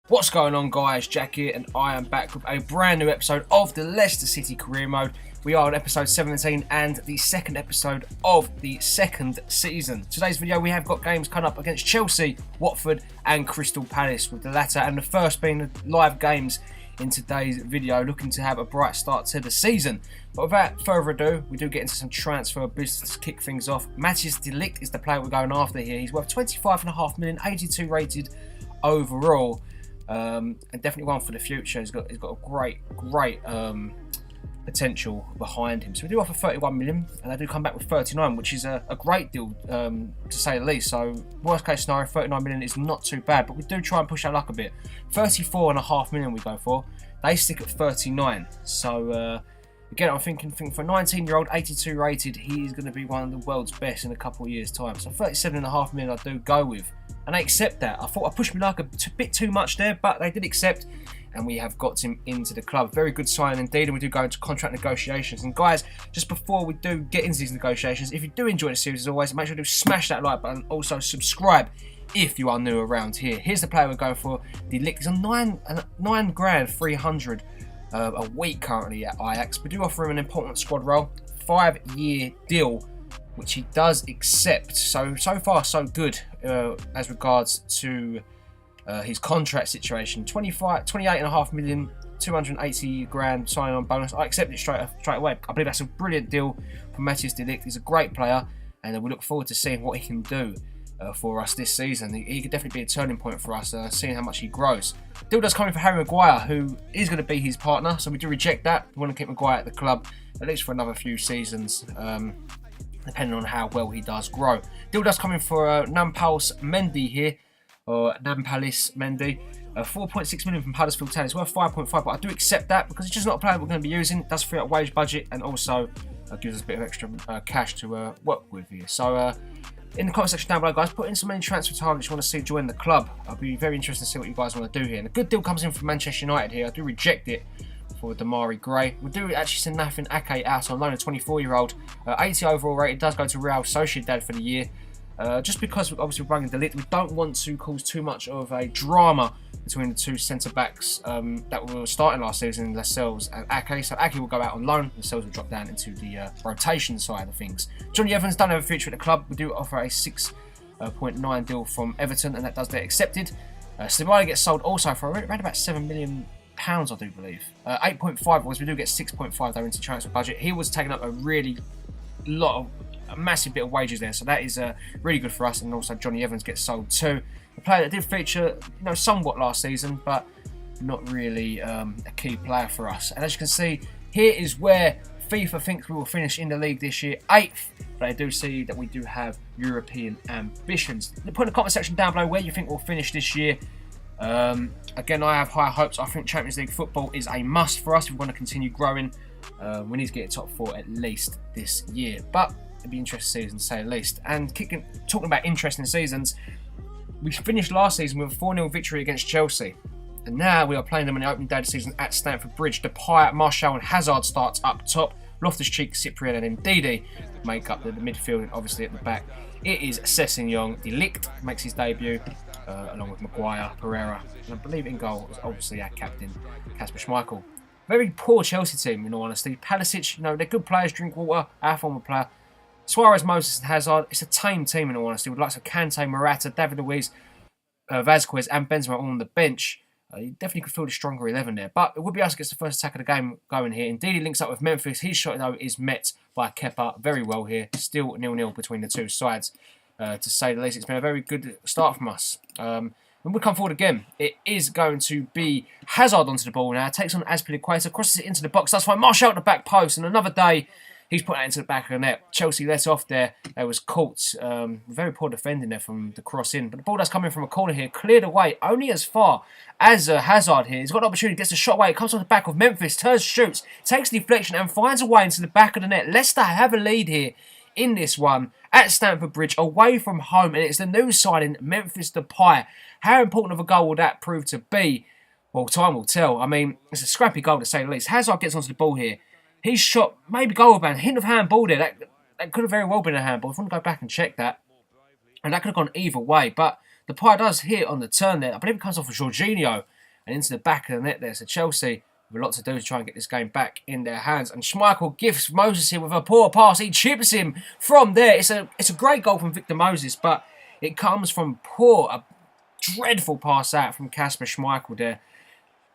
What's going on, guys? Jack here, and I am back with a brand new episode of the Leicester City Career Mode. We are on episode 17 and the second episode of the second season. Today's video, we have got games coming up against Chelsea, Watford and Crystal Palace, with the latter and the first being the live games in today's video, looking to have a bright start to the season. But without further ado, we do get into some transfer business to kick things off. Matthijs de Ligt is the player we're going after here. He's worth 25.5 million, 82 rated overall. And definitely one for the future. He's got a great potential behind him. So we do offer 31 million, and they do come back with 39, which is a great deal to say the least. So worst case scenario, 39 million is not too bad, but we do try and push our luck a bit. 34.5 million we go for. They stick at 39. So again, I'm thinking for a 19-year-old, 82 rated, he's going to be one of the world's best in a couple of years' time. So 37.5 million I do go with. And they accept that. I thought I pushed my luck a bit too much there, but they did accept, and we have got him into the club. Very good sign indeed, and we do go into contract negotiations. And guys, just before we do get into these negotiations, if you do enjoy the series as always, make sure to smash that like button. Also subscribe if you are new around here. Here's the player we're going for. De Ligt is on 9 grand 300 a week currently at Ajax. We do offer him an important squad role, 5-year deal, which he does accept. So far so good as regards to his contract situation. 28.5 million, 280 grand signing on bonus. I accept it straight away. I believe that's a brilliant deal for Matthijs de Ligt. He's a great player, and we look forward to seeing what he can do for us this season. He could definitely be a turning point for us, seeing how much he grows. Deal does come in for Harry Maguire, who is going to be his partner, so we do reject that. We want to keep Maguire at the club at least for another few seasons, depending on how well he does grow. Deal does come in for Nampalys Mendy here, or Nampalys Mendy. 4.6 million from Huddersfield Town. It's worth 5.5, but I do accept that because it's just not a player we're going to be using. It does free up wage budget and also gives us a bit of extra cash to work with here. So in the comment section down below, guys, put in so many transfer targets you want to see join the club. I'll be very interested to see what you guys want to do here. And a good deal comes in from Manchester United here. I do reject it for Damari Gray. We do actually send Nathan Ake out on loan, a 24-year-old. 80 overall rated, does go to Real Sociedad for the year. Just because obviously we're bringing de Ligt, we don't want to cause too much of a drama between the two centre-backs that were starting last season, Lascelles and Ake. So Ake will go out on loan, Lascelles will drop down into the rotation side of things. Johnny Evans don't have a future at the club. We do offer a 6.9 deal from Everton, and that does get accepted. Slimani gets sold also for around about £7 million, I do believe. 8.5 was, we do get 6.5 though into transfer budget. He was taking up a massive bit of wages there, so that is really good for us. And also Johnny Evans gets sold too. A player that did feature, somewhat last season, but not really a key player for us. And as you can see, here is where FIFA thinks we will finish in the league this year, 8th. But I do see that we do have European ambitions. Put in the comment section down below where you think we'll finish this year. Again, I have high hopes. I think Champions League football is a must for us if we want to continue growing. We need to get top 4 at least this year. But it'll be an interesting season to say the least. And talking about interesting seasons, we finished last season with a 4-0 victory against Chelsea. And now we are playing them on the opening day of the season at Stamford Bridge. Depay, Martial and Hazard starts up top. Loftus-Cheek, Cyprian and Ndidi make up the midfield, and obviously at the back it is Sessegnon. De Ligt makes his debut along with Maguire, Pereira, and I believe in goal is obviously our captain, Kasper Schmeichel. Very poor Chelsea team, in all honesty. Pulisic, they're good players, Drinkwater, our former player. Suarez, Moses and Hazard, it's a tame team in all honesty, with likes of Kante, Morata, David Luiz, Vazquez and Benzema all on the bench. You definitely could feel the stronger 11 there, but it would be us against the first attack of the game going here. Indeed, he links up with Memphis. His shot, though, is met by Kepa very well here. Still 0-0 between the two sides, to say the least. It's been a very good start from us. When we come forward again, it is going to be Hazard onto the ball now. Takes on Azpilicueta, crosses it into the box. Does find Martial at the back post, and another day he's put that into the back of the net. Chelsea let off there. They was caught. Very poor defending there from the cross in. But the ball does come in from a corner here. Cleared away only as far as Hazard here. He's got an opportunity. Gets a shot away. It comes on the back of Memphis. Turns, shoots. Takes the deflection and finds a way into the back of the net. Leicester have a lead here in this one at Stamford Bridge, away from home. And it's the new signing, Memphis Depay. How important of a goal will that prove to be? Well, time will tell. I mean, it's a scrappy goal to say the least. Hazard gets onto the ball here. He's shot, maybe goal ban, hint of handball there. That could have very well been a handball. If we want to go back and check that. And that could have gone either way. But the Depay does hit on the turn there. I believe it comes off of Jorginho. and into the back of the net there. So Chelsea with a lot to do to try and get this game back in their hands. And Schmeichel gifts Moses here with a poor pass. He chips him from there. It's a great goal from Victor Moses, but it comes from a dreadful pass out from Kasper Schmeichel there.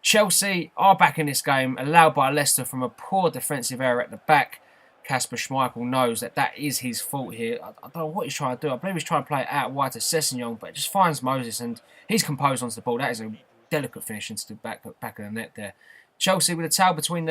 Chelsea are back in this game, allowed by Leicester from a poor defensive error at the back. Kasper Schmeichel knows that is his fault here. I don't know what he's trying to do. I believe he's trying to play it out wide to Sessegnon, but it just finds Moses and he's composed onto the ball. That is a delicate finish into the back of the net there. Chelsea with a towel with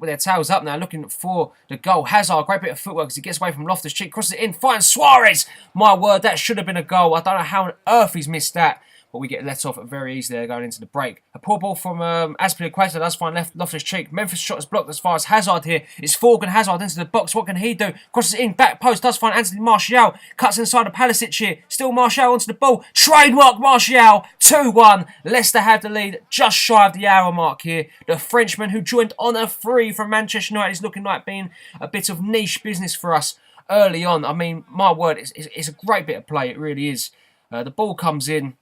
their tails up now, looking for the goal. Hazard, great bit of footwork as he gets away from Loftus-Cheek, crosses it in, finds Suarez. My word, that should have been a goal. I don't know how on earth he's missed that. But we get let off very easily there going into the break. A poor ball from Azpilicueta does find Loftus-Cheek. Memphis' shot is blocked as far as Hazard here. It's Forgan Hazard into the box. What can he do? Crosses it in, back post, does find Anthony Martial. Cuts inside of Palacic here. Still Martial onto the ball. Trademark Martial. 2-1. Leicester have the lead just shy of the hour mark here. The Frenchman who joined on a free from Manchester United is looking like being a bit of niche business for us early on. I mean, my word, it's a great bit of play. It really is. The ball comes in.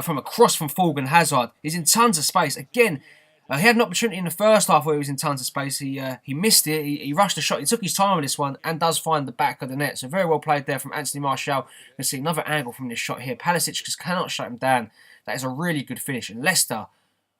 From a cross from Forgan Hazard. He's in tons of space. Again, he had an opportunity in the first half where he was in tons of space. He missed it. He rushed the shot. He took his time with this one and does find the back of the net. So very well played there from Anthony Martial. You can see another angle from this shot here. Palacic just cannot shut him down. That is a really good finish. And Leicester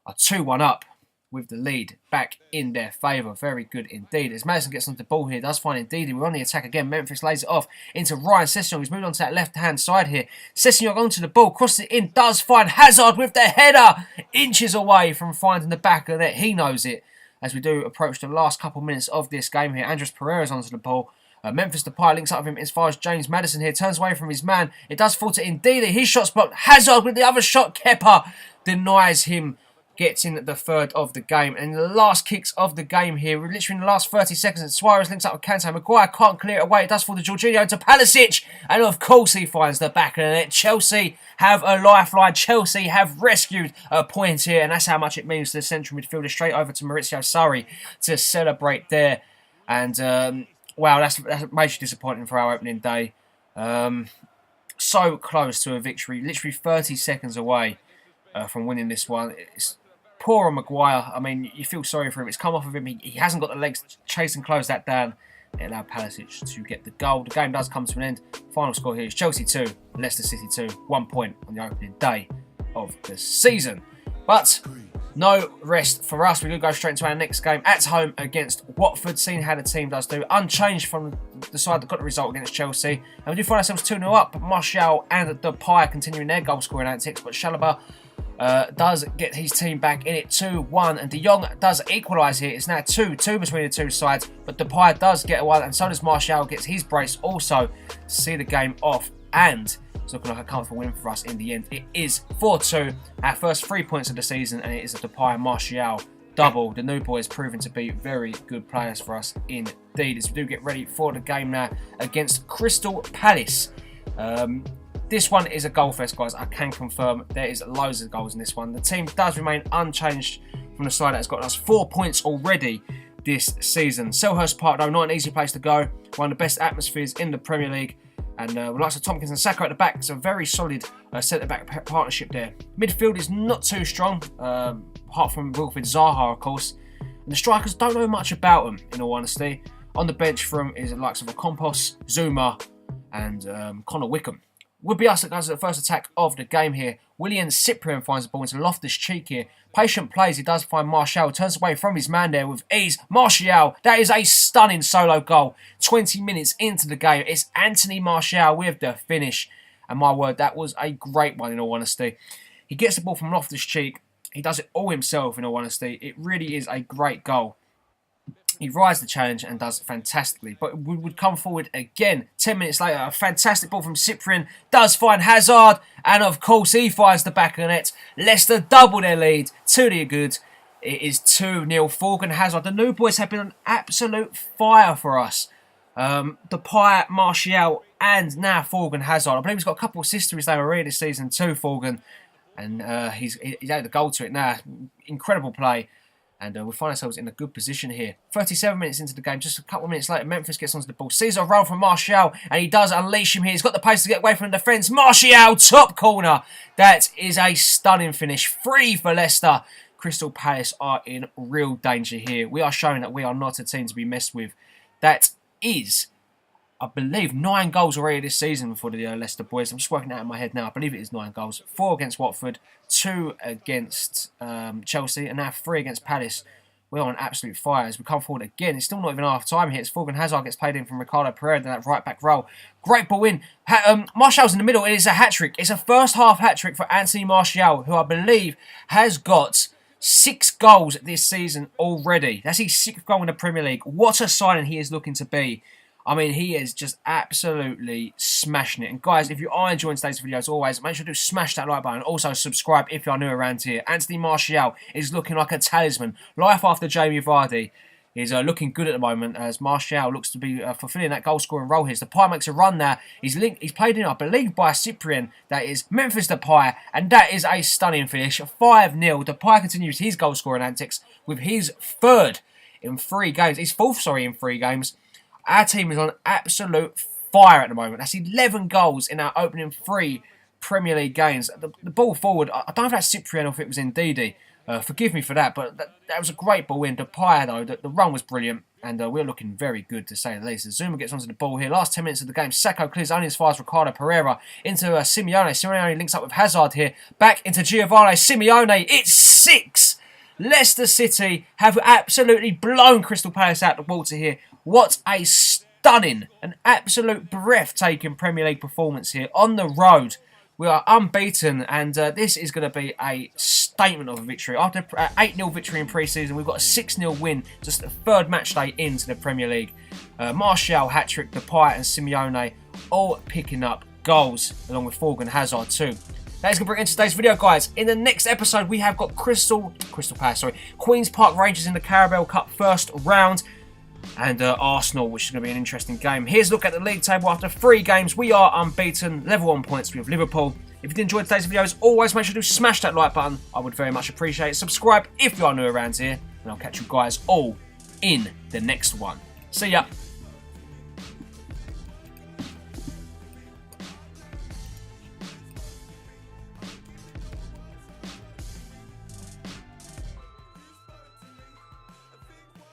are 2-1 up with the lead back in their favour. Very good indeed. As Madison gets onto the ball here, does find indeed. We're on the attack again. Memphis lays it off into Ryan Sessegnon. He's moved on to that left-hand side here. Sessegnon onto the ball, crosses it in, does find Hazard with the header. Inches away from finding the back of the net. He knows it. As we do approach the last couple minutes of this game here, Andres Pereira's onto the ball. Memphis Depay links up with him as far as James Maddison here. Turns away from his man. It does fall to Ndidi. His shot's blocked. Hazard with the other shot. Kepa denies him. Gets in the third of the game. And the last kicks of the game here, we're literally in the last 30 seconds, and Suarez links up with Kante. Maguire can't clear it away. It does fall to Jorginho, to Palacic. And of course he finds the back of the net. Chelsea have a lifeline. Chelsea have rescued a point here. And that's how much it means to the central midfielder. Straight over to Maurizio Sarri to celebrate there. And, wow, that's major disappointing for our opening day. So close to a victory. Literally 30 seconds away from winning this one. It's poor on Maguire. I mean, you feel sorry for him. It's come off of him. He hasn't got the legs to chase and close that down. It allowed Palacic to get the goal. The game does come to an end. Final score here is Chelsea 2, Leicester City 2. 1 point on the opening day of the season. But no rest for us. We're going to go straight into our next game at home against Watford. Seeing how the team does do. Unchanged from the side that got the result against Chelsea. And we do find ourselves 2-0 up. Martial and Depay continuing their goal scoring antics. But Chalobah does get his team back in it 2-1, and De Jong does equalise here. It's now 2-2 between the two sides, but Depay does get a one, and so does Martial, gets his brace also to see the game off, and it's looking like a comfortable win for us in the end. It is 4-2, our first 3 points of the season, and it is a Depay and Martial double. The new boys proving to be very good players for us indeed, as we do get ready for the game now against Crystal Palace. This one is a goal fest, guys. I can confirm there is loads of goals in this one. The team does remain unchanged from the side that has gotten us 4 points already this season. Selhurst Park, though, not an easy place to go. One of the best atmospheres in the Premier League. And with lots of Tompkins and Saka at the back, it's a very solid centre-back partnership there. Midfield is not too strong, apart from Wilfried Zaha, of course. And the strikers don't know much about them, in all honesty. On the bench from is the likes of Okompos, Zuma, and Connor Wickham. Would be us that goes to the first attack of the game here. Willian Cyprian finds the ball into Loftus-Cheek here. Patient plays, he does find Martial. Turns away from his man there with ease. Martial, that is a stunning solo goal. 20 minutes into the game. It's Anthony Martial with the finish. And my word, that was a great one in all honesty. He gets the ball from Loftus-Cheek. He does it all himself in all honesty. It really is a great goal. He rides the challenge and does fantastically. But we would come forward again 10 minutes later. A fantastic ball from Cyprian. Does find Hazard. And of course he finds the back of the net. Leicester double their lead to the good. It is 2-0. Forgan Hazard. The new boys have been on absolute fire for us. Depay, Martial and now Forgan Hazard. I believe he's got a couple of assists to his name already this season too, Forgan. And he's added a goal to it now. Incredible play. And we find ourselves in a good position here. 37 minutes into the game, just a couple of minutes later, Memphis gets onto the ball. Sees a roll from Martial, and he does unleash him here. He's got the pace to get away from the defence. Martial, top corner. That is a stunning finish. 3 for Leicester. Crystal Palace are in real danger here. We are showing that we are not a team to be messed with. That is, I believe, 9 goals already this season for the Leicester boys. I'm just working it out in my head now. I believe it is 9 goals. 4 against Watford, 2 against Chelsea, and now 3 against Palace. We're on absolute fire as we come forward again. It's still not even half time here. It's Thorgan Hazard gets played in from Ricardo Pereira, that right back role. Great ball in. Martial's in the middle. It is a hat-trick. It's a first half hat-trick for Anthony Martial, who I believe has got 6 goals this season already. That's his 6th goal in the Premier League. What a signing he is looking to be. I mean, he is just absolutely smashing it. And guys, if you are enjoying today's video, as always, make sure to smash that like button. Also, subscribe if you are new around here. Anthony Martial is looking like a talisman. Life after Jamie Vardy is looking good at the moment, as Martial looks to be fulfilling that goal-scoring role here. Depay makes a run there. He's played in, I believe, by a Cyprian. That is Memphis Depay, and that is a stunning finish. 5-0. Depay continues his goal-scoring antics with his 3rd in 3 games. His 4th, in 3 games. Our team is on absolute fire at the moment. That's 11 goals in our opening 3 Premier League games. The ball forward, I don't know if that's Cyprian or if it was Ndidi. Forgive me for that, but that was a great ball in. Depay, though, the run was brilliant, and we're looking very good, to say the least. Zuma gets onto the ball here. Last 10 minutes of the game, Sacco clears only as far as Ricardo Pereira into Simeone. Simeone links up with Hazard here. Back into Giovanni Simeone. It's 6! Leicester City have absolutely blown Crystal Palace out the water here. What a stunning, an absolute breathtaking Premier League performance here on the road. We are unbeaten, and this is going to be a statement of a victory. After an 8-0 victory in pre-season, we've got a 6-0 win, just the 3rd match day into the Premier League. Martial, hat-trick, Depay and Simeone all picking up goals, along with Thorgan Hazard too. That is going to bring it into today's video, guys. In the next episode, we have got Queen's Park Rangers in the Carabao Cup 1st round. And Arsenal, which is going to be an interesting game. Here's a look at the league table after 3 games. We are unbeaten, level on points with Liverpool. If you did enjoy today's video, as always, make sure to smash that like button. I would very much appreciate it. Subscribe if you are new around here. And I'll catch you guys all in the next one. See ya.